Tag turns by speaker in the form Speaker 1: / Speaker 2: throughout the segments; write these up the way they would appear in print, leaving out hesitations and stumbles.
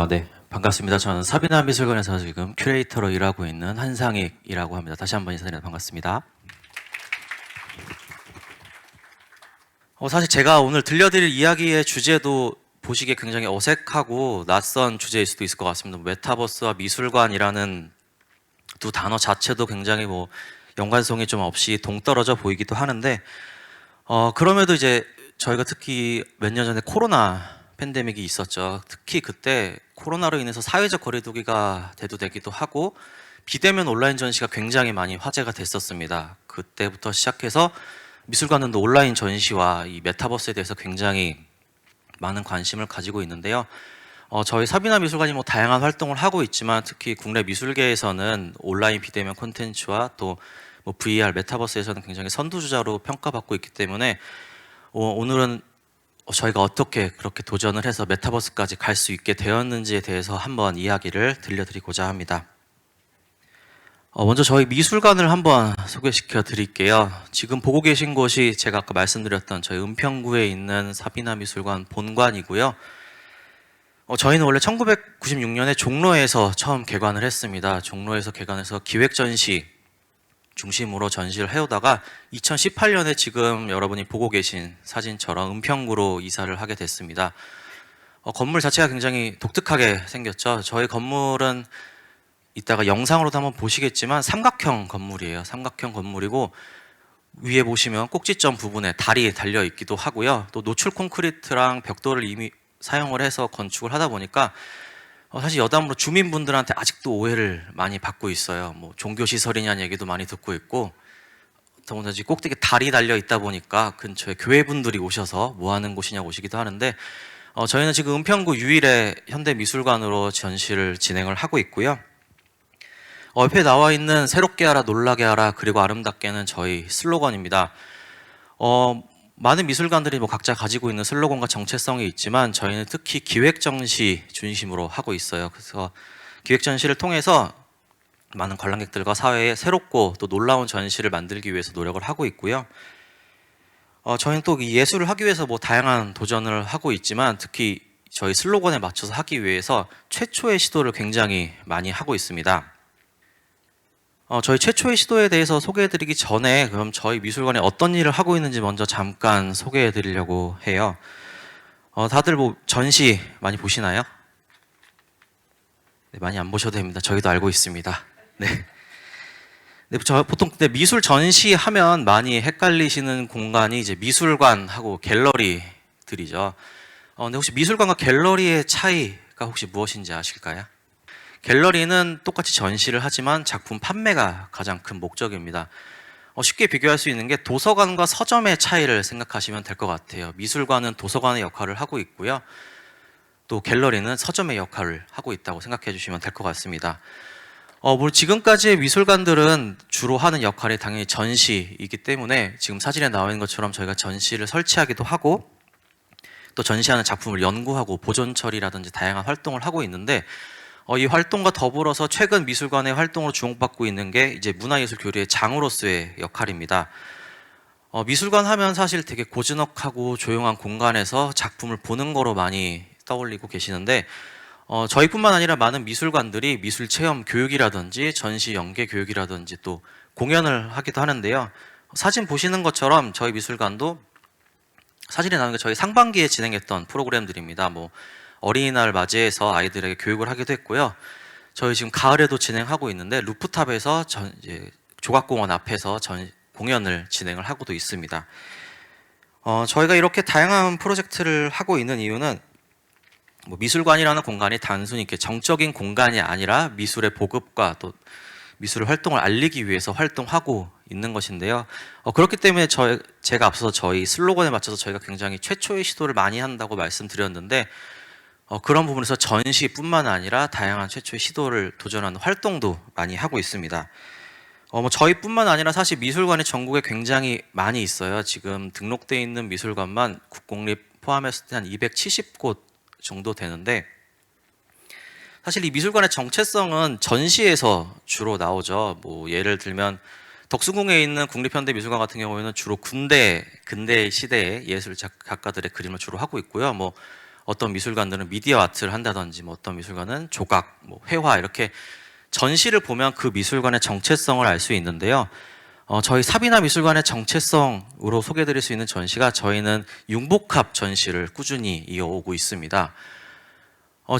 Speaker 1: 네. 반갑습니다. 저는 사비나 미술관에서 지금 큐레이터로 일하고 있는 한상익이라고 합니다. 다시 한번 인사드립니다. 반갑습니다. 사실 제가 오늘 들려드릴 이야기의 주제도 보시기에 굉장히 어색하고 낯선 주제일 수도 있을 것 같습니다. 메타버스와 미술관이라는 두 단어 자체도 굉장히 연관성이 좀 없이 동떨어져 보이기도 하는데, 그럼에도 이제 저희가 특히 몇 년 전에 코로나 팬데믹이 있었죠. 특히 그때 코로나로 인해서 사회적 거리두기가 대두되기도 하고 비대면 온라인 전시가 굉장히 많이 화제가 됐었습니다. 그때부터 시작해서 미술관은 온라인 전시와 이 메타버스에 대해서 굉장히 많은 관심을 가지고 있는데요. 저희 사비나 미술관이 다양한 활동을 하고 있지만 특히 국내 미술계에서는 온라인 비대면 콘텐츠와 또 VR, 메타버스에서는 굉장히 선두주자로 평가받고 있기 때문에 오늘은 저희가 어떻게 그렇게 도전을 해서 메타버스까지 갈 수 있게 되었는지에 대해서 한번 이야기를 들려드리고자 합니다. 먼저 저희 미술관을 한번 소개시켜 드릴게요. 지금 보고 계신 곳이 제가 아까 말씀드렸던 저희 은평구에 있는 사비나 미술관 본관이고요. 저희는 원래 1996년에 종로에서 처음 개관을 했습니다. 종로에서 개관해서 기획전시 중심으로 전시를 해오다가 2018년에 지금 여러분이 보고 계신 사진처럼 은평구로 이사를 하게 됐습니다. 건물 자체가 굉장히 독특하게 생겼죠. 저희 건물은 이따가 영상으로도 한번 보시겠지만 삼각형 건물이에요. 삼각형 건물이고 위에 보시면 꼭지점 부분에 달이 달려 있기도 하고요. 또 노출 콘크리트랑 벽돌을 이미 사용을 해서 건축을 하다 보니까 사실 여담으로 주민분들한테 아직도 오해를 많이 받고 있어요. 종교시설이냐는 얘기도 많이 듣고 있고, 더군다나 꼭대기에 달이 달려 있다 보니까 근처에 교회분들이 오셔서 뭐 하는 곳이냐고 오시기도 하는데, 저희는 지금 은평구 유일의 현대미술관으로 전시를 진행을 하고 있고요. 옆에 나와 있는 새롭게 하라, 놀라게 하라, 그리고 아름답게는 저희 슬로건입니다. 많은 미술관들이 각자 가지고 있는 슬로건과 정체성이 있지만 저희는 특히 기획전시 중심으로 하고 있어요. 그래서 기획전시를 통해서 많은 관람객들과 사회에 새롭고 또 놀라운 전시를 만들기 위해서 노력을 하고 있고요. 저희는 또 예술을 하기 위해서 다양한 도전을 하고 있지만 특히 저희 슬로건에 맞춰서 하기 위해서 최초의 시도를 굉장히 많이 하고 있습니다. 저희 최초의 시도에 대해서 소개해드리기 전에 그럼 저희 미술관에 어떤 일을 하고 있는지 먼저 잠깐 소개해드리려고 해요. 다들 전시 많이 보시나요? 네, 많이 안 보셔도 됩니다. 저희도 알고 있습니다. 네. 네, 보통 미술 전시 하면 많이 헷갈리시는 공간이 이제 미술관하고 갤러리들이죠. 근데 혹시 미술관과 갤러리의 차이가 혹시 무엇인지 아실까요? 갤러리는 똑같이 전시를 하지만 작품 판매가 가장 큰 목적입니다. 쉽게 비교할 수 있는 게 도서관과 서점의 차이를 생각하시면 될 것 같아요. 미술관은 도서관의 역할을 하고 있고요. 또 갤러리는 서점의 역할을 하고 있다고 생각해 주시면 될 것 같습니다. 지금까지의 미술관들은 주로 하는 역할이 당연히 전시이기 때문에 지금 사진에 나와 있는 것처럼 저희가 전시를 설치하기도 하고 또 전시하는 작품을 연구하고 보존 처리라든지 다양한 활동을 하고 있는데 이 활동과 더불어서 최근 미술관의 활동으로 주목받고 있는 게 이제 문화예술 교류의 장으로서의 역할입니다. 미술관 하면 사실 되게 고즈넉하고 조용한 공간에서 작품을 보는 거로 많이 떠올리고 계시는데 저희뿐만 아니라 많은 미술관들이 미술 체험 교육이라든지 전시 연계 교육이라든지 또 공연을 하기도 하는데요. 사진 보시는 것처럼 저희 미술관도 사진에 나오는 게 저희 상반기에 진행했던 프로그램들입니다. 어린이날 맞이해서 아이들에게 교육을 하기도 했고요. 저희 지금 가을에도 진행하고 있는데 루프탑에서 이제 조각공원 앞에서 공연을 진행을 하고도 있습니다. 저희가 이렇게 다양한 프로젝트를 하고 있는 이유는 미술관이라는 공간이 단순히 이렇게 정적인 공간이 아니라 미술의 보급과 또 미술 활동을 알리기 위해서 활동하고 있는 것인데요. 그렇기 때문에 제가 앞서서 저희 슬로건에 맞춰서 저희가 굉장히 최초의 시도를 많이 한다고 말씀드렸는데 그런 부분에서 전시뿐만 아니라 다양한 최초의 시도를 도전하는 활동도 많이 하고 있습니다. 저희뿐만 아니라 사실 미술관이 전국에 굉장히 많이 있어요. 지금 등록되어 있는 미술관만 국공립 포함했을 때 한 270곳 정도 되는데 사실 이 미술관의 정체성은 전시에서 주로 나오죠. 예를 들면 덕수궁에 있는 국립현대미술관 같은 경우에는 주로 근대 시대의 예술 작가들의 그림을 주로 하고 있고요. 어떤 미술관들은 미디어 아트를 한다든지 뭐 어떤 미술관은 조각, 뭐 회화 이렇게 전시를 보면 그 미술관의 정체성을 알 수 있는데요. 저희 사비나 미술관의 정체성으로 소개해드릴 수 있는 전시가 저희는 융복합 전시를 꾸준히 이어오고 있습니다.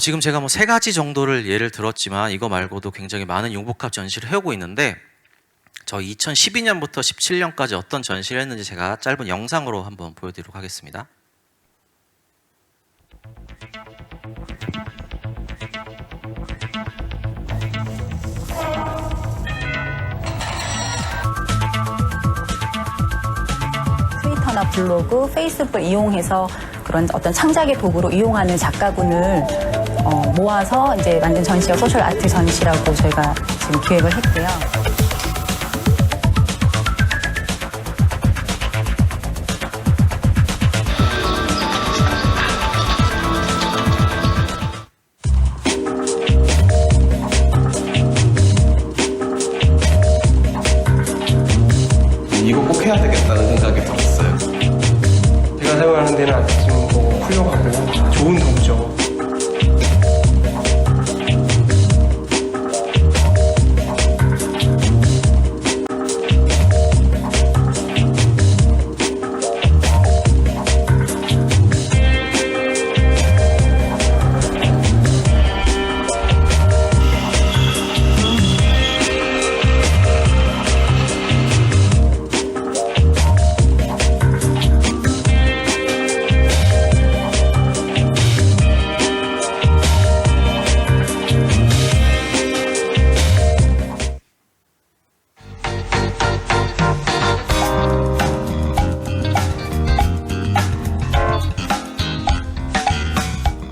Speaker 1: 지금 제가 뭐 3가지 정도를 예를 들었지만 이거 말고도 굉장히 많은 융복합 전시를 해오고 있는데 저희 2012년부터 17년까지 어떤 전시를 했는지 제가 짧은 영상으로 한번 보여드리도록 하겠습니다.
Speaker 2: 트위터나 블로그, 페이스북을 이용해서 그런 어떤 창작의 도구로 이용하는 작가군을 모아서 이제 만든 전시가 소셜 아트 전시라고 저희가 지금 기획을 했고요.
Speaker 3: 이거 꼭 해야 되겠다는 생각이 들었어요. 제가 생각하는 데는 아주 뭐 훌륭하고 좋은 도구죠.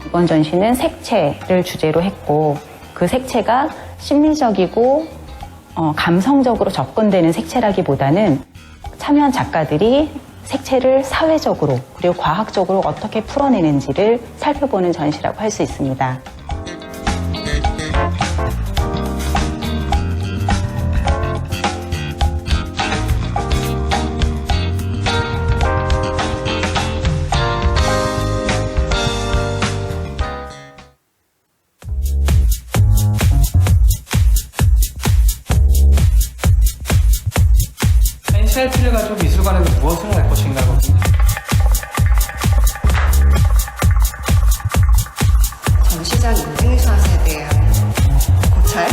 Speaker 2: 이번 전시는 색채를 주제로 했고 그 색채가 심리적이고 감성적으로 접근되는 색채라기보다는 참여한 작가들이 색채를 사회적으로 그리고 과학적으로 어떻게 풀어내는지를 살펴보는 전시라고 할 수 있습니다.
Speaker 3: 셀피를 가지고 미술관에서 무엇을 할 것인가거든요.
Speaker 4: 전시장 인증샷에 대한 고찰?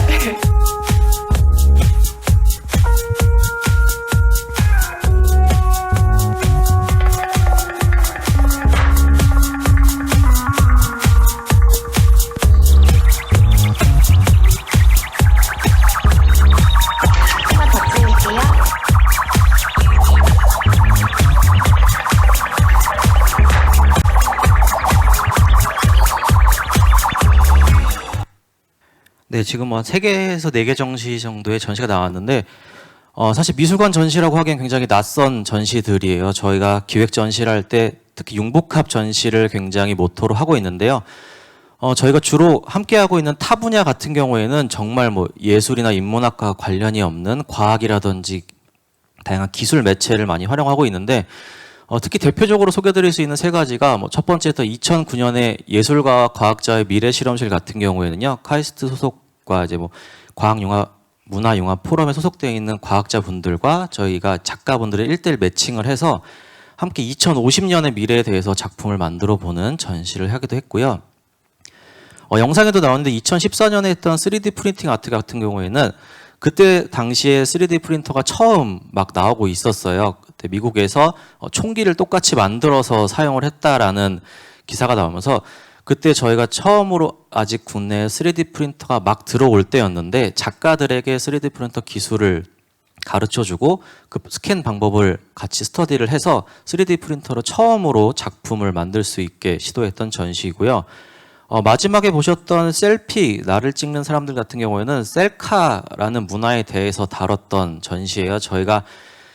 Speaker 4: 하나 더 찍을게요.
Speaker 1: 네, 지금 뭐 3개에서 4개 전시 정도의 전시가 나왔는데 사실 미술관 전시라고 하기엔 굉장히 낯선 전시들이에요. 저희가 기획 전시를 할 때 특히 융복합 전시를 굉장히 모토로 하고 있는데요. 저희가 주로 함께하고 있는 타 분야 같은 경우에는 정말 뭐 예술이나 인문학과 관련이 없는 과학이라든지 다양한 기술 매체를 많이 활용하고 있는데 특히 대표적으로 소개드릴 수 있는 3가지가 뭐 첫 번째부터 2009년에 예술가 과학자의 미래 실험실 같은 경우에는요. 카이스트 소속과 이제 뭐 문화융합 포럼에 소속되어 있는 과학자분들과 저희가 작가분들의 1대1 매칭을 해서 함께 2050년의 미래에 대해서 작품을 만들어 보는 전시를 하기도 했고요. 영상에도 나왔는데 2014년에 했던 3D 프린팅 아트 같은 경우에는 그때 당시에 3D 프린터가 처음 막 나오고 있었어요. 그때 미국에서 총기를 똑같이 만들어서 사용을 했다라는 기사가 나오면서 그때 저희가 처음으로 아직 국내에 3D 프린터가 막 들어올 때였는데 작가들에게 3D 프린터 기술을 가르쳐주고 그 스캔 방법을 같이 스터디를 해서 3D 프린터로 처음으로 작품을 만들 수 있게 시도했던 전시이고요. 마지막에 보셨던 셀피, 나를 찍는 사람들 같은 경우에는 셀카라는 문화에 대해서 다뤘던 전시예요. 저희가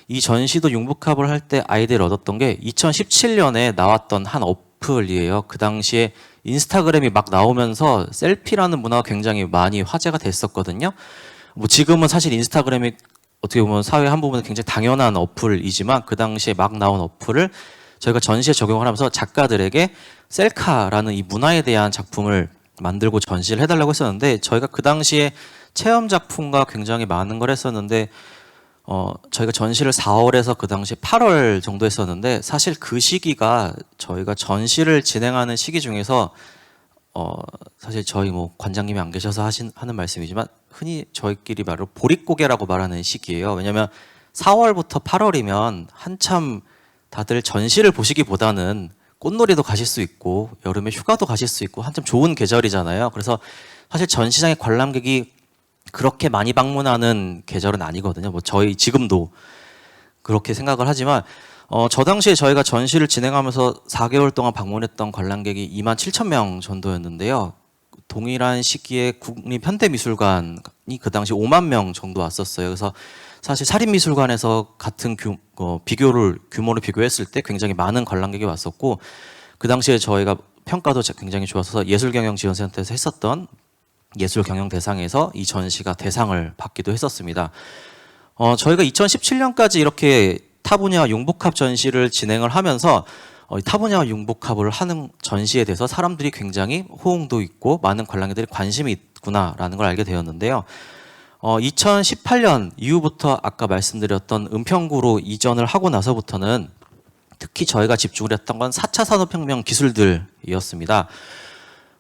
Speaker 1: 이 전시도 융복합을 할 때 아이디어를 얻었던 게 2017년에 나왔던 한 어플이에요. 그 당시에 인스타그램이 막 나오면서 셀피라는 문화가 굉장히 많이 화제가 됐었거든요. 뭐 지금은 사실 인스타그램이 어떻게 보면 사회 한 부분은 굉장히 당연한 어플이지만 그 당시에 막 나온 어플을 저희가 전시에 적용을 하면서 작가들에게 셀카라는 이 문화에 대한 작품을 만들고 전시를 해달라고 했었는데 저희가 그 당시에 체험 작품과 굉장히 많은 걸 했었는데 저희가 전시를 4월에서 그 당시 8월 정도 했었는데 사실 그 시기가 저희가 전시를 진행하는 시기 중에서 사실 저희 뭐 관장님이 안 계셔서 하는 말씀이지만 흔히 저희끼리 말로 보릿고개라고 말하는 시기예요. 왜냐하면 4월부터 8월이면 한참 다들 전시를 보시기보다는 꽃놀이도 가실 수 있고 여름에 휴가도 가실 수 있고 한참 좋은 계절이잖아요. 그래서 사실 전시장에 관람객이 그렇게 많이 방문하는 계절은 아니거든요. 뭐 저희 지금도 그렇게 생각을 하지만 저 당시에 저희가 전시를 진행하면서 4개월 동안 방문했던 관람객이 27,000명 정도였는데요. 동일한 시기에 국립현대미술관이 그 당시 5만 명 정도 왔었어요. 그래서 사실 사립미술관에서 같은 규모를 비교했을 때 굉장히 많은 관람객이 왔었고 그 당시에 저희가 평가도 굉장히 좋았어서 예술경영지원센터에서 했었던 예술경영대상에서 이 전시가 대상을 받기도 했었습니다. 저희가 2017년까지 이렇게 타분야와 융복합 전시를 진행을 하면서 타분야와 융복합을 하는 전시에 대해서 사람들이 굉장히 호응도 있고 많은 관람객들이 관심이 있구나라는 걸 알게 되었는데요. 2018년 이후부터 아까 말씀드렸던 은평구로 이전을 하고 나서부터는 특히 저희가 집중을 했던 건 4차 산업혁명 기술들이었습니다.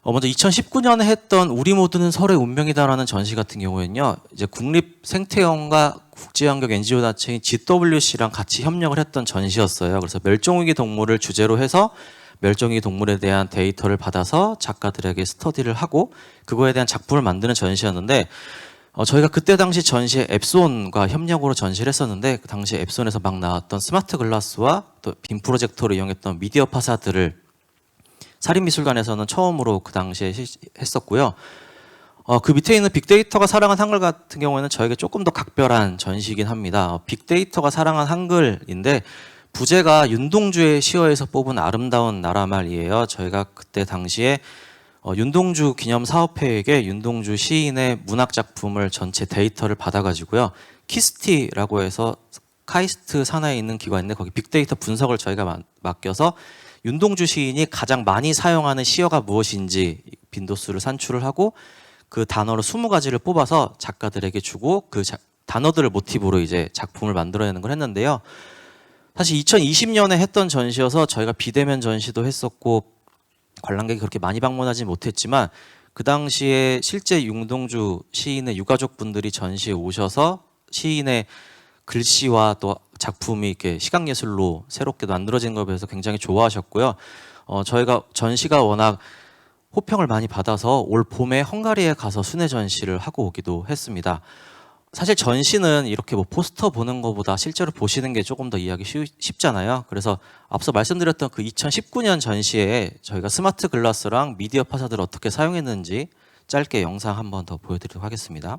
Speaker 1: 먼저 2019년에 했던 우리 모두는 서로의 운명이다라는 전시 같은 경우에는요, 이제 국립생태원과 국제환경 NGO 단체인 GWC랑 같이 협력을 했던 전시였어요. 그래서 멸종위기 동물을 주제로 해서 멸종위기 동물에 대한 데이터를 받아서 작가들에게 스터디를 하고 그거에 대한 작품을 만드는 전시였는데 저희가 그때 당시 전시에 앱손과 협력으로 전시를 했었는데 그 당시 앱손에서 막 나왔던 스마트 글라스와 또 빔 프로젝터를 이용했던 미디어 파사드를 사립미술관에서는 처음으로 그 당시에 했었고요. 그 밑에 있는 빅데이터가 사랑한 한글 같은 경우에는 저에게 조금 더 각별한 전시이긴 합니다. 빅데이터가 사랑한 한글인데 부제가 윤동주의 시어에서 뽑은 아름다운 나라말이에요. 저희가 그때 당시에 윤동주 기념사업회에게 윤동주 시인의 문학작품을 전체 데이터를 받아가지고요. 키스티라고 해서 카이스트 산하에 있는 기관인데 거기 빅데이터 분석을 저희가 맡겨서 윤동주 시인이 가장 많이 사용하는 시어가 무엇인지 빈도수를 산출을 하고 그 단어를 20가지를 뽑아서 작가들에게 주고 그 단어들을 모티브로 이제 작품을 만들어내는 걸 했는데요. 사실 2020년에 했던 전시여서 저희가 비대면 전시도 했었고 관람객이 그렇게 많이 방문하지 못했지만 그 당시에 실제 윤동주 시인의 유가족분들이 전시에 오셔서 시인의 글씨와 또 작품이 이렇게 시각예술로 새롭게 만들어진 것에 대해서 굉장히 좋아하셨고요. 저희가 전시가 워낙 호평을 많이 받아서 올 봄에 헝가리에 가서 순회 전시를 하고 오기도 했습니다. 사실 전시는 이렇게 뭐 포스터 보는 것보다 실제로 보시는 게 조금 더 이해하기 쉽잖아요. 그래서 앞서 말씀드렸던 그 2019년 전시에 저희가 스마트 글라스랑 미디어 파사드를 어떻게 사용했는지 짧게 영상 한번 더 보여드리도록 하겠습니다.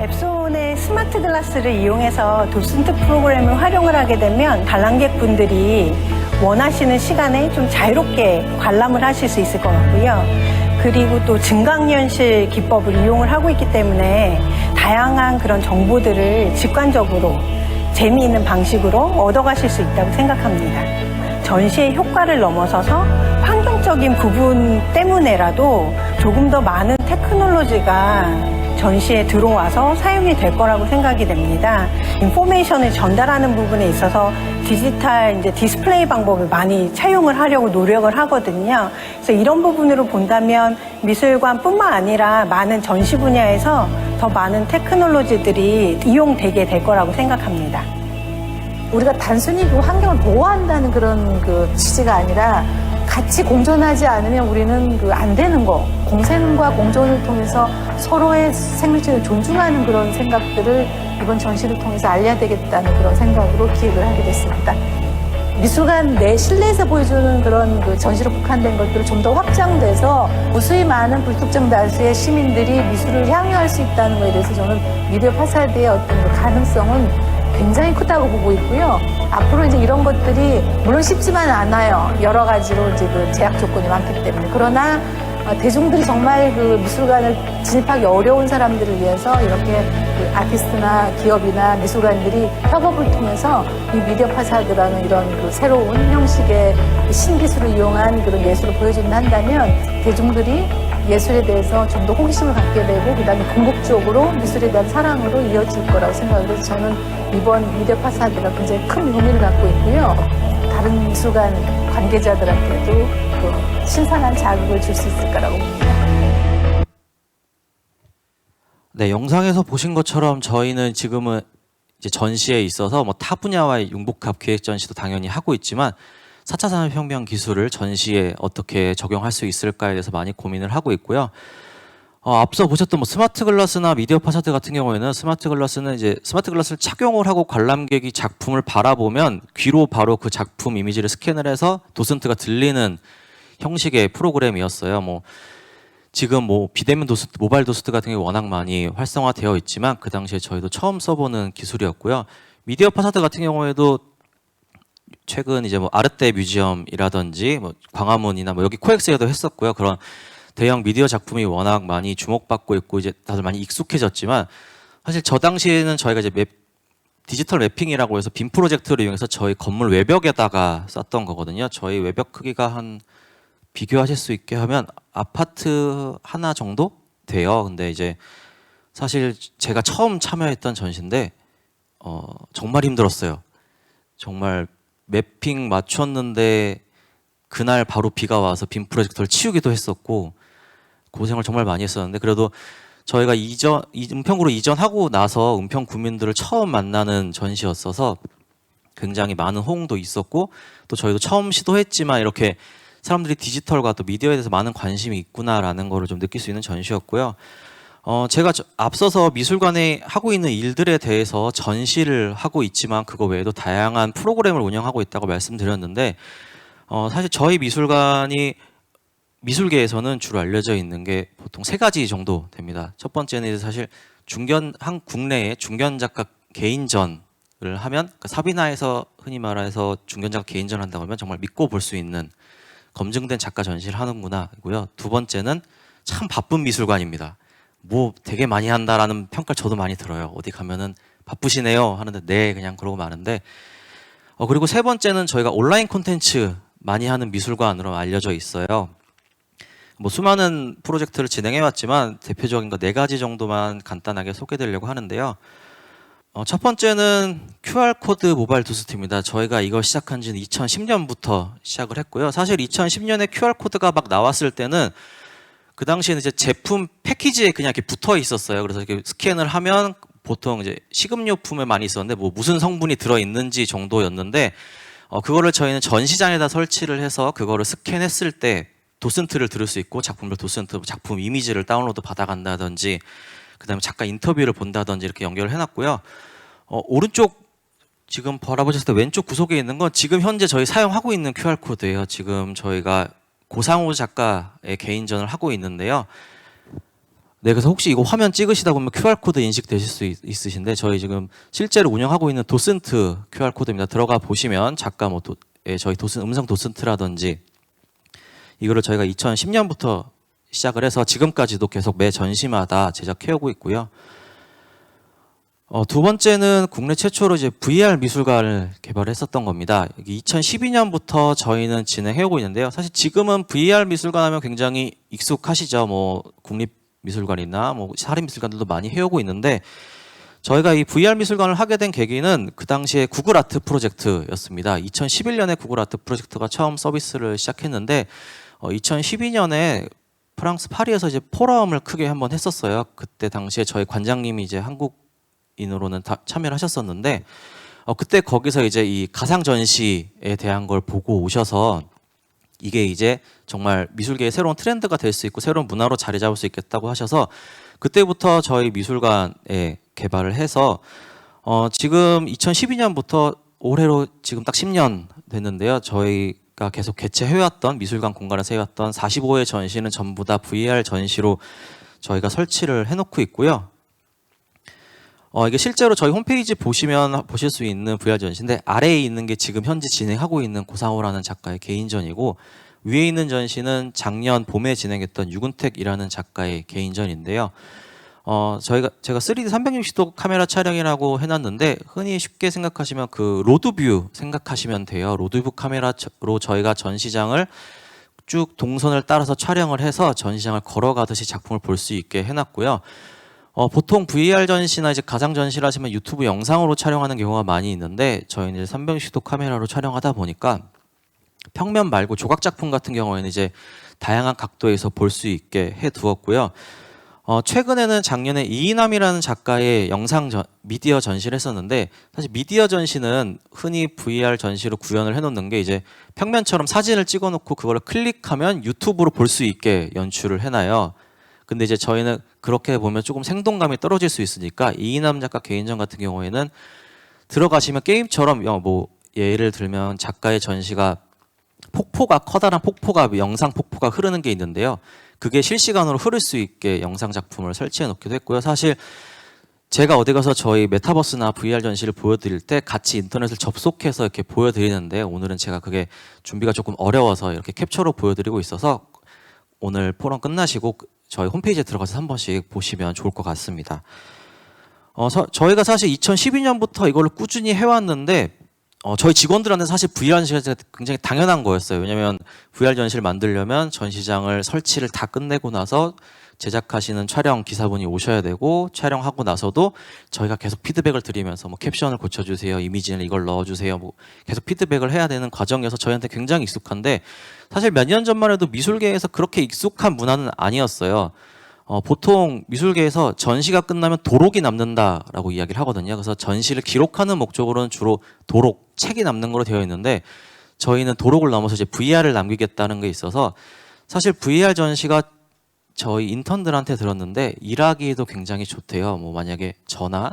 Speaker 5: 앱손의 스마트 글라스를 이용해서 도슨트 프로그램을 활용을 하게 되면 관람객분들이 원하시는 시간에 좀 자유롭게 관람을 하실 수 있을 것 같고요. 그리고 또 증강현실 기법을 이용을 하고 있기 때문에 다양한 그런 정보들을 직관적으로 재미있는 방식으로 얻어가실 수 있다고 생각합니다. 전시의 효과를 넘어서서 환경적인 부분 때문에라도 조금 더 많은 테크놀로지가 전시에 들어와서 사용이 될 거라고 생각이 됩니다. 인포메이션을 전달하는 부분에 있어서 디지털 디스플레이 방법을 많이 차용을 하려고 노력을 하거든요. 그래서 이런 부분으로 본다면 미술관뿐만 아니라 많은 전시 분야에서 더 많은 테크놀로지들이 이용되게 될 거라고 생각합니다.
Speaker 6: 우리가 단순히 그 환경을 보호한다는 그런 그 취지가 아니라 같이 공존하지 않으면 우리는 안 되는 거, 공생과 공존을 통해서 서로의 생명체를 존중하는 그런 생각들을 이번 전시를 통해서 알려야 되겠다는 그런 생각으로 기획을 하게 됐습니다. 미술관 내 실내에서 보여주는 그런 그 전시로 국한된 것들을 좀 더 확장돼서 무수히 많은 불특정 다수의 시민들이 미술을 향유할 수 있다는 것에 대해서 저는 미디어 파사드의 어떤 그 가능성은 굉장히 크다고 보고 있고요. 앞으로 이제 이런 것들이 물론 쉽지만 않아요. 여러 가지로 이제 그 제약 조건이 많기 때문에. 그러나 대중들이 정말 그 미술관을 진입하기 어려운 사람들을 위해서 이렇게 그 아티스트나 기업이나 미술관들이 협업을 통해서 이 미디어 파사드라는 이런 그 새로운 형식의 신기술을 이용한 그런 예술을 보여준다 한다면 대중들이 예술에 대해서 좀 더 호기심을 갖게 되고 그다음에 궁극적으로 미술에 대한 사랑으로 이어질 거라고 생각을 해서 저는 이번 미디어 파사드가 굉장히 큰 의미를 갖고 있고요. 다른 미술관 관계자들한테도 그 신선한 자극을 줄 수 있을 거라고 봅니다.
Speaker 1: 네, 영상에서 보신 것처럼 저희는 지금은 이제 전시에 있어서 뭐 타 분야와의 융복합 기획 전시도 당연히 하고 있지만 4차 산업혁명 기술을 전시에 어떻게 적용할 수 있을까에 대해서 많이 고민을 하고 있고요. 앞서 보셨던 뭐 스마트 글라스나 미디어 파사드 같은 경우에는 스마트 글라스는 이제 스마트 글라스를 착용을 하고 관람객이 작품을 바라보면 귀로 바로 그 작품 이미지를 스캔을 해서 도슨트가 들리는 형식의 프로그램이었어요. 뭐 지금 뭐 비대면 도슨트, 모바일 도슨트 같은 게 워낙 많이 활성화되어 있지만 그 당시에 저희도 처음 써보는 기술이었고요. 미디어 파사드 같은 경우에도 최근 이제 뭐 아르테 뮤지엄이라든지 뭐 광화문이나 뭐 여기 코엑스에도 했었고요. 그런 대형 미디어 작품이 워낙 많이 주목받고 있고 이제 다들 많이 익숙해졌지만 사실 저 당시에는 저희가 이제 디지털 매핑이라고 해서 빔 프로젝트를 이용해서 저희 건물 외벽에다가 썼던 거거든요. 저희 외벽 크기가 한 비교하실 수 있게 하면 아파트 하나 정도 돼요. 근데 이제 사실 제가 처음 참여했던 전시인데 정말 힘들었어요. 정말 매핑 맞췄는데 그날 바로 비가 와서 빔 프로젝터를 치우기도 했었고 고생을 정말 많이 했었는데 그래도 저희가 은평구로 이전하고 나서 은평 구민들을 처음 만나는 전시였어서 굉장히 많은 호응도 있었고 또 저희도 처음 시도했지만 이렇게 사람들이 디지털과 또 미디어에 대해서 많은 관심이 있구나라는 거를 좀 느낄 수 있는 전시였고요. 제가 앞서서 미술관에 하고 있는 일들에 대해서 전시를 하고 있지만 그거 외에도 다양한 프로그램을 운영하고 있다고 말씀드렸는데 사실 저희 미술관이 미술계에서는 주로 알려져 있는 게 보통 3가지 정도 됩니다. 첫 번째는 사실 국내의 중견 작가 개인전을 하면 그러니까 사비나에서 흔히 말해서 중견 작가 개인전을 한다고 하면 정말 믿고 볼 수 있는 검증된 작가 전시를 하는구나고요. 두 번째는 참 바쁜 미술관입니다. 뭐 되게 많이 한다라는 평가를 저도 많이 들어요. 어디 가면은 바쁘시네요 하는데 네 그냥 그러고 마는데 그리고 세 번째는 저희가 온라인 콘텐츠 많이 하는 미술관으로 알려져 있어요. 뭐 수많은 프로젝트를 진행해왔지만 대표적인 거 4가지 정도만 간단하게 소개드리려고 하는데요. 첫 번째는 QR코드 모바일 도슨트입니다. 저희가 이걸 시작한 지는 2010년부터 시작을 했고요. 사실 2010년에 QR코드가 막 나왔을 때는 그 당시에는 이제 제품 패키지에 그냥 이렇게 붙어 있었어요. 그래서 이렇게 스캔을 하면 보통 이제 식음료품에 많이 있었는데 뭐 무슨 성분이 들어있는지 정도였는데 그거를 저희는 전시장에다 설치를 해서 그거를 스캔했을 때 도슨트를 들을 수 있고 작품별 도슨트, 작품 이미지를 다운로드 받아간다든지 그다음에 작가 인터뷰를 본다든지 이렇게 연결을 해놨고요. 오른쪽 지금 바라보셨을 때 왼쪽 구석에 있는 건 지금 현재 저희 사용하고 있는 QR코드예요. 지금 저희가 고상우 작가의 개인전을 하고 있는데요. 네, 그래서 혹시 이거 화면 찍으시다 보면 QR코드 인식되실 수 있으신데 저희 지금 실제로 운영하고 있는 도슨트 QR코드입니다. 들어가 보시면 작가 뭐 저희 음성 도슨트라든지 이거를 저희가 2010년부터 시작을 해서 지금까지도 계속 매 전시마다 제작해오고 있고요. 두 번째는 국내 최초로 이제 VR 미술관을 개발했었던 겁니다. 2012년부터 저희는 진행해오고 있는데요. 사실 지금은 VR 미술관 하면 굉장히 익숙하시죠. 뭐 국립미술관이나 뭐 사립미술관들도 많이 해오고 있는데 저희가 이 VR 미술관을 하게 된 계기는 그 당시에 구글 아트 프로젝트였습니다. 2011년에 구글 아트 프로젝트가 처음 서비스를 시작했는데 2012년에 프랑스 파리에서 이제 포럼을 크게 한번 했었어요. 그때 당시에 저희 관장님이 이제 한국인으로는 참여를 하셨었는데 그때 거기서 이제 이 가상 전시에 대한 걸 보고 오셔서 이게 이제 정말 미술계의 새로운 트렌드가 될 수 있고 새로운 문화로 자리 잡을 수 있겠다고 하셔서 그때부터 저희 미술관에 개발을 해서 지금 2012년부터 올해로 지금 딱 10년 됐는데요. 저희가 계속 개최해왔던 미술관 공간에서 해왔던 45회 전시는 전부 다 VR 전시로 저희가 설치를 해놓고 있고요. 이게 실제로 저희 홈페이지 보시면 보실 수 있는 VR 전시인데 아래에 있는 게 지금 현재 진행하고 있는 고상호라는 작가의 개인전이고 위에 있는 전시는 작년 봄에 진행했던 유근택이라는 작가의 개인전인데요. 제가 3D 360도 카메라 촬영이라고 해놨는데 흔히 쉽게 생각하시면 그 로드뷰 생각하시면 돼요. 로드뷰 카메라로 저희가 전시장을 쭉 동선을 따라서 촬영을 해서 전시장을 걸어가듯이 작품을 볼 수 있게 해놨고요. 보통 VR 전시나 이제 가상 전시를 하시면 유튜브 영상으로 촬영하는 경우가 많이 있는데 저희는 이제 360도 카메라로 촬영하다 보니까 평면 말고 조각 작품 같은 경우에는 이제 다양한 각도에서 볼 수 있게 해두었고요. 최근에는 작년에 이인남이라는 작가의 미디어 전시를 했었는데 사실 미디어 전시는 흔히 VR 전시로 구현을 해놓는 게 이제 평면처럼 사진을 찍어놓고 그걸 클릭하면 유튜브로 볼 수 있게 연출을 해놔요. 근데 이제 저희는 그렇게 보면 조금 생동감이 떨어질 수 있으니까 이인남 작가 개인전 같은 경우에는 들어가시면 게임처럼 뭐 예를 들면 작가의 전시가 커다란 폭포가 영상 폭포가 흐르는 게 있는데요. 그게 실시간으로 흐를 수 있게 영상 작품을 설치해 놓기도 했고요. 사실 제가 어디 가서 저희 메타버스나 VR 전시를 보여드릴 때 같이 인터넷을 접속해서 이렇게 보여드리는데 오늘은 제가 그게 준비가 조금 어려워서 이렇게 캡처로 보여드리고 있어서 오늘 포럼 끝나시고 저희 홈페이지에 들어가서 한 번씩 보시면 좋을 것 같습니다. 저희가 사실 2012년부터 이걸 꾸준히 해왔는데 저희 직원들한테 사실 VR 전시가 굉장히 당연한 거였어요. 왜냐하면 VR 전시를 만들려면 전시장을 설치를 다 끝내고 나서 제작하시는 촬영 기사분이 오셔야 되고 촬영하고 나서도 저희가 계속 피드백을 드리면서 뭐 캡션을 고쳐주세요, 이미지는 이걸 넣어주세요, 뭐 계속 피드백을 해야 되는 과정이어서 저희한테 굉장히 익숙한데 사실 몇 년 전만 해도 미술계에서 그렇게 익숙한 문화는 아니었어요. 보통 미술계에서 전시가 끝나면 도록이 남는다라고 이야기를 하거든요. 그래서 전시를 기록하는 목적으로는 주로 도록, 책이 남는 거로 되어 있는데 저희는 도록을 넘어서 이제 VR을 남기겠다는 게 있어서 사실 VR 전시가 저희 인턴들한테 들었는데 일하기에도 굉장히 좋대요. 뭐 만약에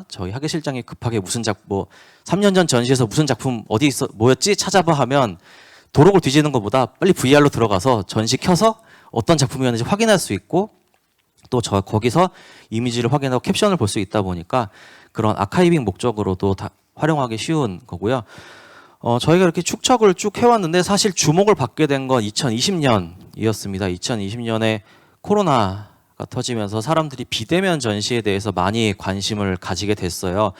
Speaker 1: 저희 학예실장이 급하게 무슨 3년 전 전시에서 무슨 작품 어디 뭐였지 찾아봐 하면 도록을 뒤지는 것보다 빨리 VR로 들어가서 전시 켜서 어떤 작품이었는지 확인할 수 있고 또 거기서 이미지를 확인하고 캡션을 볼 수 있다 보니까 그런 아카이빙 목적으로도 다 활용하기 쉬운 거고요. 저희가 이렇게 축적을 쭉 해왔는데 사실 주목을 받게 된 건 2020년이었습니다. 2020년에 코로나가 터지면서 사람들이 비대면 전시에 대해서 많이 관심을 가지게 됐어요.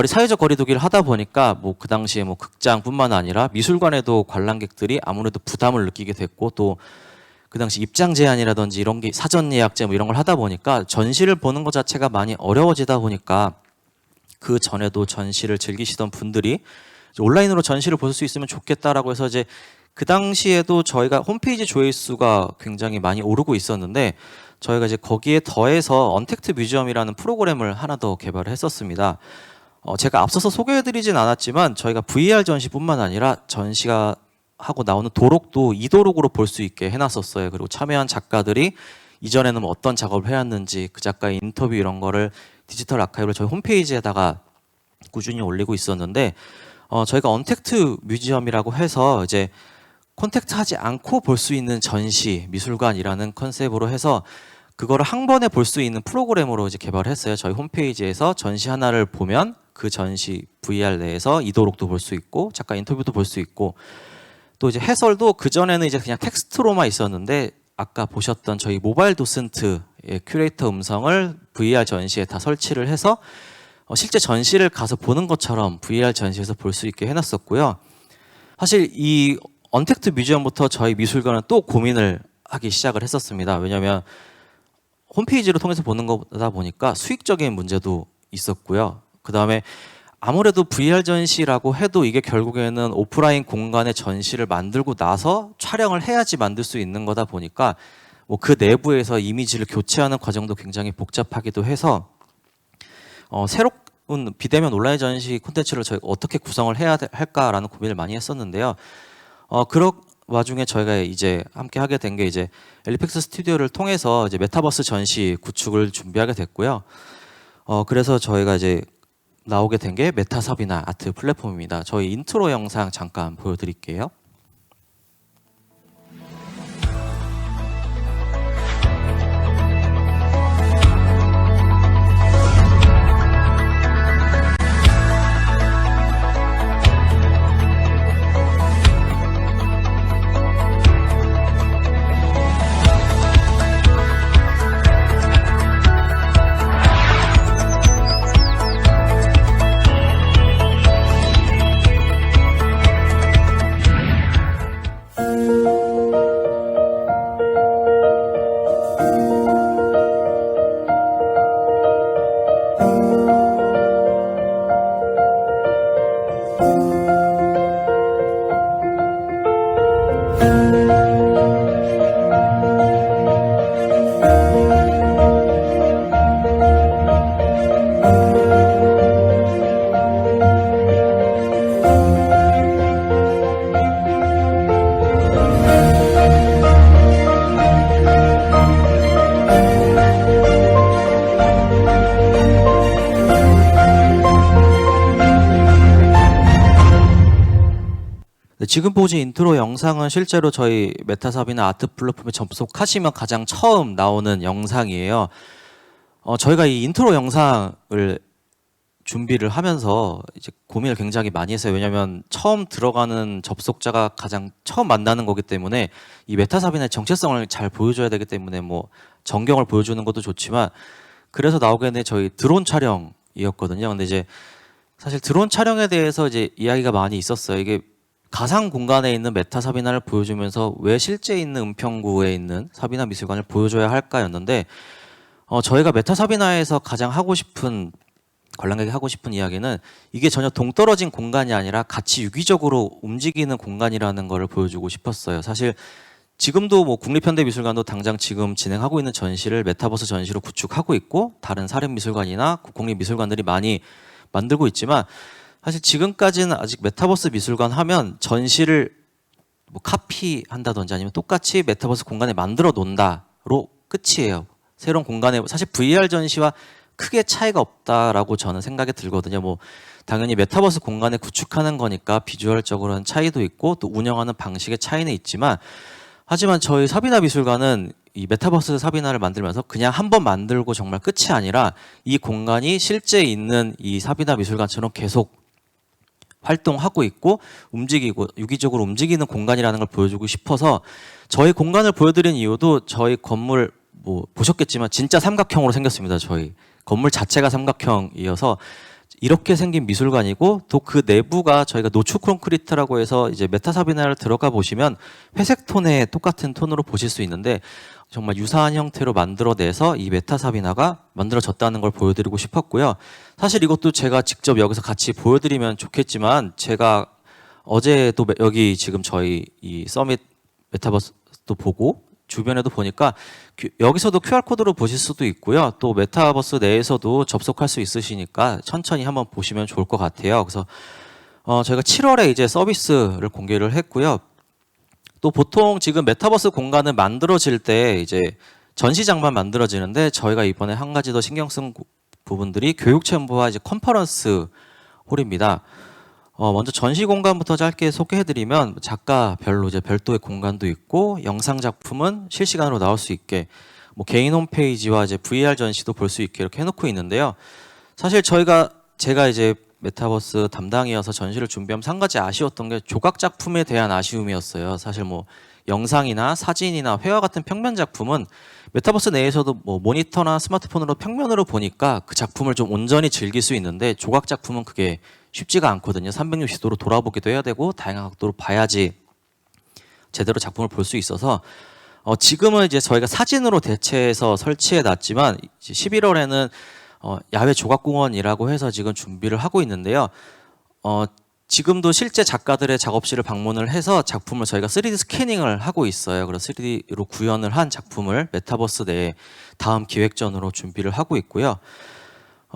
Speaker 1: 사회적 거리두기를 하다 보니까 뭐 그 당시에 뭐 극장뿐만 아니라 미술관에도 관람객들이 아무래도 부담을 느끼게 됐고 또 그 당시 입장 제한이라든지 이런 게 사전 예약제 뭐 이런 걸 하다 보니까 전시를 보는 것 자체가 많이 어려워지다 보니까 그 전에도 전시를 즐기시던 분들이 온라인으로 전시를 볼 수 있으면 좋겠다라고 해서 이제 그 당시에도 저희가 홈페이지 조회수가 굉장히 많이 오르고 있었는데 저희가 이제 거기에 더해서 언택트 뮤지엄이라는 프로그램을 하나 더 개발을 했었습니다. 제가 앞서서 소개해드리진 않았지만 저희가 VR 전시뿐만 아니라 전시가 하고 나오는 도록도 이도록으로 볼 수 있게 해놨었어요. 그리고 참여한 작가들이 이전에는 뭐 어떤 작업을 해왔는지 그 작가의 인터뷰 이런 거를 디지털 아카이브로 저희 홈페이지에다가 꾸준히 올리고 있었는데 저희가 언택트 뮤지엄이라고 해서 이제 콘택트하지 않고 볼 수 있는 전시 미술관이라는 컨셉으로 해서 그거를 한 번에 볼 수 있는 프로그램으로 이제 개발을 했어요. 저희 홈페이지에서 전시 하나를 보면 그 전시 VR 내에서 이도록도 볼 수 있고 작가 인터뷰도 볼 수 있고 또 이제 해설도 그전에는 이제 그냥 텍스트로만 있었는데 아까 보셨던 저희 모바일 도슨트의 큐레이터 음성을 VR 전시에 다 설치를 해서 실제 전시를 가서 보는 것처럼 VR 전시에서 볼 수 있게 해놨었고요. 사실 이 언택트 뮤지엄부터 저희 미술관은 또 고민을 하기 시작을 했었습니다. 왜냐하면 홈페이지로 통해서 보는 거다 보니까 수익적인 문제도 있었고요. 그 다음에 아무래도 VR 전시라고 해도 이게 결국에는 오프라인 공간의 전시를 만들고 나서 촬영을 해야지 만들 수 있는 거다 보니까 뭐 그 내부에서 이미지를 교체하는 과정도 굉장히 복잡하기도 해서 새로운 비대면 온라인 전시 콘텐츠를 저희가 어떻게 구성을 해야 할까라는 고민을 많이 했었는데요. 그런 와중에 저희가 이제 함께 하게 된 게 이제 엘리펙스 스튜디오를 통해서 이제 메타버스 전시 구축을 준비하게 됐고요. 그래서 저희가 이제 나오게 된 게 메타섭이나 아트 플랫폼입니다. 저희 인트로 영상 잠깐 보여드릴게요. 지금 보신 인트로 영상은 실제로 저희 메타삽이나 아트 플랫폼에 접속하시면 가장 처음 나오는 영상이에요. 저희가 이 인트로 영상을 준비를 하면서 이제 고민을 굉장히 많이 했어요. 왜냐하면 처음 들어가는 접속자가 가장 처음 만나는 거기 때문에 이 메타삽이나 정체성을 잘 보여줘야 되기 때문에 뭐 전경을 보여주는 것도 좋지만 그래서 나오게 된 저희 드론 촬영이었거든요. 근데 이제 사실 드론 촬영에 대해서 이제 이야기가 많이 있었어요. 이게 가상 공간에 있는 메타 사비나를 보여주면서 왜 실제 있는 은평구에 있는 사비나 미술관을 보여줘야 할까였는데 저희가 메타 사비나에서 가장 하고 싶은 관람객이 하고 싶은 이야기는 이게 전혀 동떨어진 공간이 아니라 같이 유기적으로 움직이는 공간이라는 것을 보여주고 싶었어요. 사실 지금도 뭐 국립현대미술관도 당장 지금 진행하고 있는 전시를 메타버스 전시로 구축하고 있고 다른 사립미술관이나 국립미술관들이 많이 만들고 있지만 사실 지금까지는 아직 메타버스 미술관 하면 전시를 뭐 카피한다든지 아니면 똑같이 메타버스 공간에 만들어 놓는다로 끝이에요. 새로운 공간에 사실 VR 전시와 크게 차이가 없다라고 저는 생각이 들거든요. 뭐 당연히 메타버스 공간에 구축하는 거니까 비주얼적으로는 차이도 있고 또 운영하는 방식의 차이는 있지만 하지만 저희 사비나 미술관은 이 메타버스 사비나를 만들면서 그냥 한 번 만들고 정말 끝이 아니라 이 공간이 실제 있는 이 사비나 미술관처럼 계속 활동하고 있고 움직이고 유기적으로 움직이는 공간이라는 걸 보여주고 싶어서 저희 공간을 보여드린 이유도 저희 건물 뭐 보셨겠지만 진짜 삼각형으로 생겼습니다. 저희 건물 자체가 삼각형이어서 이렇게 생긴 미술관이고 또 그 내부가 저희가 노출 콘크리트라고 해서 이제 메타사비나를 들어가 보시면 회색 톤의 똑같은 톤으로 보실 수 있는데 정말 유사한 형태로 만들어내서 이 메타사비나가 만들어졌다는 걸 보여드리고 싶었고요. 사실 이것도 제가 직접 여기서 같이 보여드리면 좋겠지만 제가 어제도 여기 지금 저희 이 서밋 메타버스도 보고 주변에도 보니까 여기서도 QR코드로 보실 수도 있고요. 또 메타버스 내에서도 접속할 수 있으시니까 천천히 한번 보시면 좋을 것 같아요. 그래서 저희가 7월에 이제 서비스를 공개를 했고요. 또 보통 지금 메타버스 공간을 만들어질 때 이제 전시장만 만들어지는데 저희가 이번에 한 가지 더 신경 쓴 부분들이 교육체험부와 이제 컨퍼런스 홀입니다. 먼저 전시 공간부터 짧게 소개해드리면 작가별로 이제 별도의 공간도 있고 영상 작품은 실시간으로 나올 수 있게 뭐 개인 홈페이지와 이제 VR 전시도 볼 수 있게 이렇게 해놓고 있는데요. 사실 제가 이제 메타버스 담당이어서 전시를 준비하면서 한 가지 아쉬웠던 게 조각 작품에 대한 아쉬움이었어요. 사실 뭐 영상이나 사진이나 회화 같은 평면 작품은 메타버스 내에서도 뭐 모니터나 스마트폰으로 평면으로 보니까 그 작품을 좀 온전히 즐길 수 있는데 조각 작품은 그게 쉽지가 않거든요. 360도로 돌아보기도 해야 되고 다양한 각도로 봐야지 제대로 작품을 볼 수 있어서 지금은 이제 저희가 사진으로 대체해서 설치해 놨지만 11월에는 야외 조각공원이라고 해서 지금 준비를 하고 있는데요. 지금도 실제 작가들의 작업실을 방문을 해서 작품을 저희가 3D 스캐닝을 하고 있어요. 그래서 3D로 구현을 한 작품을 메타버스 내에 다음 기획전으로 준비를 하고 있고요.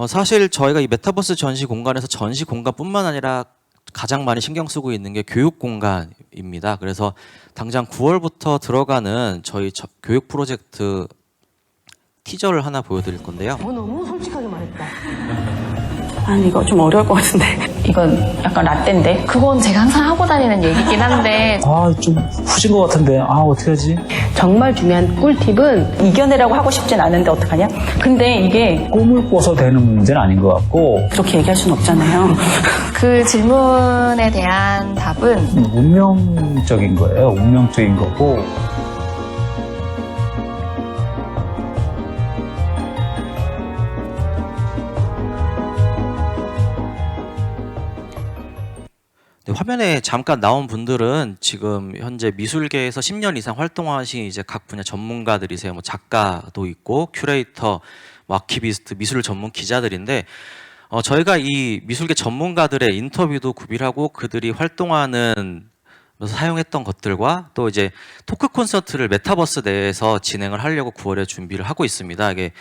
Speaker 1: 사실 저희가 이 메타버스 전시 공간에서 전시 공간뿐만 아니라 가장 많이 신경 쓰고 있는 게 교육 공간입니다. 그래서 당장 9월부터 들어가는 저희 교육 프로젝트 티저를 하나 보여드릴 건데요.
Speaker 6: 너무 솔직하게 말했다.
Speaker 2: 아니 이거 좀 어려울 것 같은데. 이건 약간 라떼인데.
Speaker 7: 그건 제가 항상 하고 다니는 얘기긴 한데
Speaker 8: 좀 후진 것 같은데 어떻게 하지?
Speaker 9: 정말 중요한 꿀팁은
Speaker 2: 이겨내라고 하고 싶진 않은데 어떡하냐? 근데 이게
Speaker 8: 꿈을 꿔서 되는 문제는 아닌 것 같고
Speaker 2: 그렇게 얘기할 수는 없잖아요.
Speaker 7: 그 질문에 대한 답은
Speaker 8: 운명적인 거예요. 운명적인 거고
Speaker 1: 화면에 잠깐 나온 분들은 지금 현재 미술계에서 10년 이상 활동하신 이제 각 분야 전문가들이세요. 뭐 작가도 있고 큐레이터, 아키비스트, 미술 전문 기자들인데 저희가 이 미술계 전문가들의 인터뷰도 구비하고 그들이 활동하는 사용했던 것들과 또 이제 토크 콘서트를 메타버스 내에서 진행을 하려고 9월에 준비를 하고 있습니다. 이게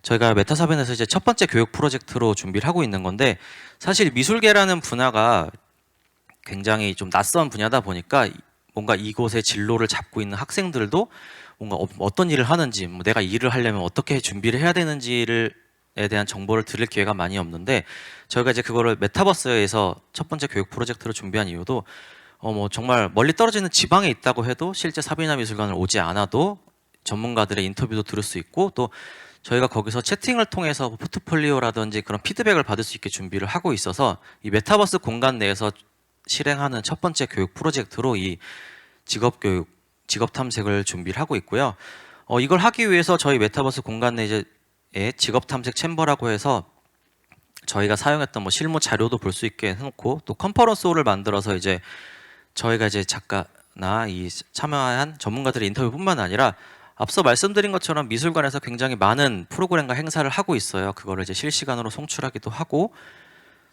Speaker 1: 저희가 메타사변에서 이제 첫 번째 교육 프로젝트로 준비를 하고 있는 건데 사실 미술계라는 분야가 굉장히 좀 낯선 분야다 보니까 뭔가 이곳의 진로를 잡고 있는 학생들도 뭔가 어떤 일을 하는지 뭐 내가 일을 하려면 어떻게 준비를 해야 되는지에 대한 정보를 들을 기회가 많이 없는데 저희가 이제 그거를 메타버스에서 첫 번째 교육 프로젝트로 준비한 이유도 뭐 정말 멀리 떨어지는 지방에 있다고 해도 실제 사비나 미술관을 오지 않아도 전문가들의 인터뷰도 들을 수 있고, 또 저희가 거기서 채팅을 통해서 포트폴리오라든지 그런 피드백을 받을 수 있게 준비를 하고 있어서 이 메타버스 공간 내에서 실행하는 첫 번째 교육 프로젝트로 이 직업 교육, 직업 탐색을 준비를 하고 있고요. 이걸 하기 위해서 저희 메타버스 공간 내에 직업 탐색 챔버라고 해서 저희가 사용했던 뭐 실무 자료도 볼 수 있게 해놓고, 또 컨퍼런스홀을 만들어서 이제 저희가 이제 작가나 이 참여한 전문가들의 인터뷰뿐만 아니라 앞서 말씀드린 것처럼 미술관에서 굉장히 많은 프로그램과 행사를 하고 있어요. 그거를 이제 실시간으로 송출하기도 하고,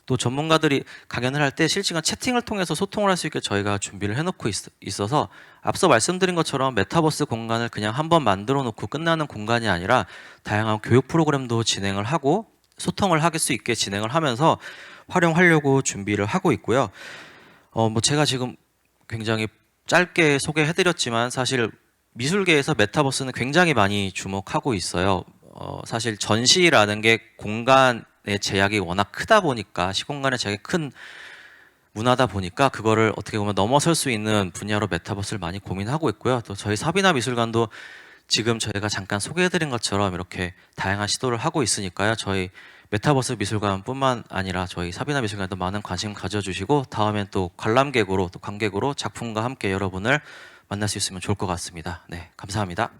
Speaker 1: 또 전문가들이 강연을 할 때 실시간 채팅을 통해서 소통을 할 수 있게 저희가 준비를 해놓고 있어서 앞서 말씀드린 것처럼 메타버스 공간을 그냥 한번 만들어 놓고 끝나는 공간이 아니라 다양한 교육 프로그램도 진행을 하고 소통을 할 수 있게 진행을 하면서 활용하려고 준비를 하고 있고요. 뭐 제가 지금 굉장히 짧게 소개해드렸지만 사실 미술계에서 메타버스는 굉장히 많이 주목하고 있어요. 사실 전시라는 게 공간의 제약이 워낙 크다 보니까, 시공간의 제약이 큰 문화다 보니까 그거를 어떻게 보면 넘어설 수 있는 분야로 메타버스를 많이 고민하고 있고요. 또 저희 사비나 미술관도 지금 저희가 잠깐 소개해드린 것처럼 이렇게 다양한 시도를 하고 있으니까요. 저희 메타버스 미술관뿐만 아니라 저희 사비나 미술관에도 많은 관심 가져주시고, 다음엔 또 관람객으로 또 관객으로 작품과 함께 여러분을 만날 수 있으면 좋을 것 같습니다. 네, 감사합니다.